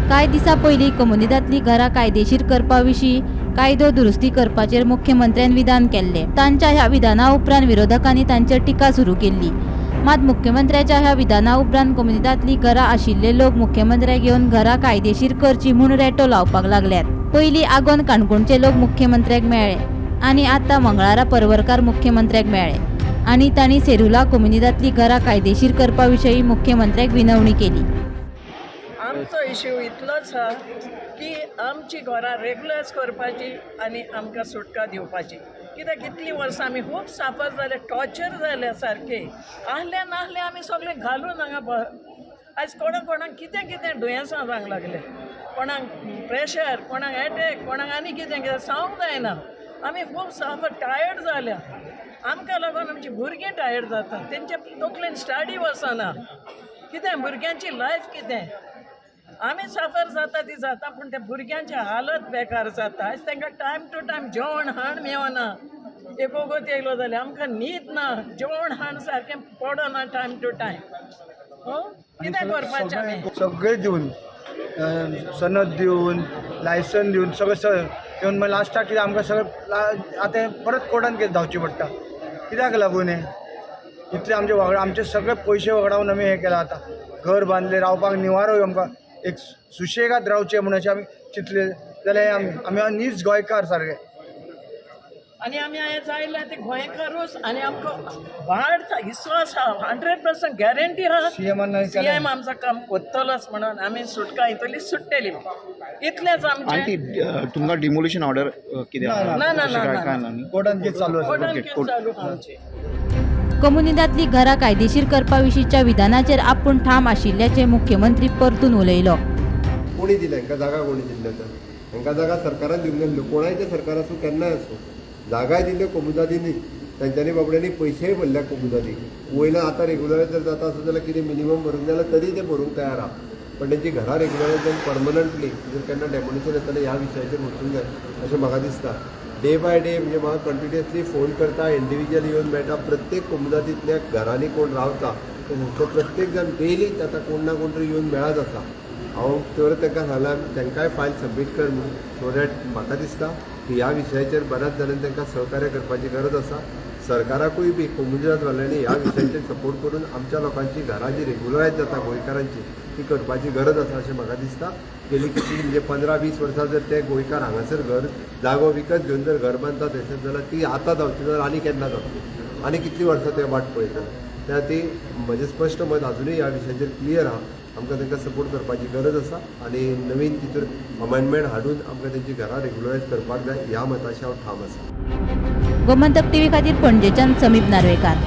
कांय दिसा पयलीं कम्युनिदांतलीं घरां कायदेशीर करपाविशीं कायदो दुरुस्ती करपाचेर मुख्यमंत्र्यान विधान केल्लें. तांच्या ह्या विधाना उपरांत विरोधकांनी तांचेर टिका सुरू केल्ली. मात मुख्यमंत्र्याच्या ह्या विधाना उपरांत कम्युनिदांतलीं घरां आशिल्ले लोक मुख्यमंत्र्याक येवन घरां कायदेशीर करची म्हूण रेटो लावपाक लागल्यात. पयलीं आगोंद काणकोणचे लोक मुख्यमंत्र्याक मेळ्ळे आनी आतां मंगळारा परवरकार मुख्यमंत्र्याक मेळ्ळे आनी तांणी सेरुला कम्युनिदांतलीं घरां कायदेशीर करपा विशयी मुख्यमंत्र्याक विनवणी केली. आमचो इश्यू इतलोच आसा की आमची घरां रेगुलर्स करपाची आनी आमकां सुटका दिवपाची. कित्याक कितलीं वर्सां आमी खूब साफर जाले, टॉर्चर जाले सारके. आहले नाहले आमी सगळे घालून हांगा आयज कोणाक कितें कितें दुयेंसां जावंक लागले. कोणाक प्रेशर, कोणाक एटॅक, कोणाक आनी कितें कितें सांगूंक जायना. आमी खूब साफर टायर्ड जाल्या. आमकां लागून आमची भुरगीं टायर्ड जाता. तेंचे तकलेन स्टडी वचना. कितें भुरग्यांची लायफ कितें. आमी साफर जाता ती जाता पूण त्या भुरग्यांची हालत बेकार जाता. आयज तांकां टायम टू टायम जेवण हाण मेळना. एक वगत येयलो जाल्यार आमकां न्हीद ना, जेवण हाण सारकें पडना टायम टू टायम. कितें करपाचें आमी? सगळे दिवन सनद दिवन लायसन दिवन सगळें येवन मागीर लास्टाक कितें आमकां सगळें आतां परत कोर्टान केस धांवची पडटा. कित्याक लागून हें इतले आमचे सगळे पयशे वगडावन आमी हें केलां. आतां घर बांदलें, रावपाक निवारो आमकां एक सुशेगाद रावचें म्हणून अशें आमी चिंतले जाल्यार आमी नीज गोंयकार सारके. आनी आमी आयज आयल्या ते गोंयकारूच आनी आमकां वाड हिस्सो आसा. 100% गॅरंटी आहा सीएम आमचं काम कोत्तलोच म्हणून आमी सुटका इतली सुट्टेली. इतलेंच आमचें. तुमकां डिमोलिशन ऑर्डर कितें ना कोर्टान केस चालू आसा. कोर्टान केस चालू आमची. कम्युनिदांतलीं घरां कायदेशीर करपा विशींच्या विधानाचेर आपूण ठाम आशिल्ल्याचें मुख्यमंत्री परतून उलयलो. कोणी दिलें हांकां जागा, कोणी दिल्ले तर हांकां जागा सरकारान दिवंक नासल्यो. कोणाचे सरकार आसूं केन्नाय आसूं जागाय दिल्ल्यो कम्युनिदांनी. तांच्यांनी बाबड्यांनी पयशेय भरल्या कम्युनिदांनी. वयल्यान आतां रेगुलरायज जर जाता आसत जाल्यार कितें मिनिमम भरूंक जाल्यार तरी ते भरूंक तयार आहा. पण तेंची घरां रेगुलरायज जावन परमनंटली जर केन्ना डेमोलिशन येतलें ह्या विशयाचेर वचूंक जाय अशें म्हाका दिसता. डे बाय डे म्हणजे म्हाका कंटिन्युअसली फोन करता, इंडिविज्युअल येवन मेळटा. प्रत्येक कम्युनिदांतल्या घरांनी कोण रावता ते प्रत्येक जण डेली आतां कोण ना कोण तरी येवन मेळत आसा. हांव तर तांकां सांगलां तांकांय फायल सबमीट कर म्हणून. सो दॅट म्हाका दिसता की ह्या विशयाचेर बऱ्याच जाणांनी तांकां सहकार्य करपाची गरज आसा. सरकाराकूय बी कम्युनिदांत वाल्यांनी ह्या विशयाचेर सपोर्ट करून आमच्या लोकांची घरां जी रेगुलरायज जाता गोंयकारांची ती करपाची गरज आसा अशें म्हाका दिसता. गेली कितली म्हणजे 15-20 वर्सां जर ते गोंयकार हांगासर घर जागो विकत घेवन जर घर बांदता थंयसर जाल्यार ती आतां जावची जाल्यार आनी केन्ना जातली. आनी कितली वर्सां ते वाट पळयतले. त्या ती म्हजें स्पश्ट मत अजुनूय ह्या विशयाचेर क्लियर आहा. आमकां तांकां सपोर्ट करपाची गरज आसा आनी नवीन तितूर अमेंडमेंट हाडून आमकां तेंची घरां रेगुलरायज करपाक जाय ह्या मताचेर हांव ठाम आसा. गोमंतक टीव्ही खातीर पणजेच्यान समीप नार्वेकार.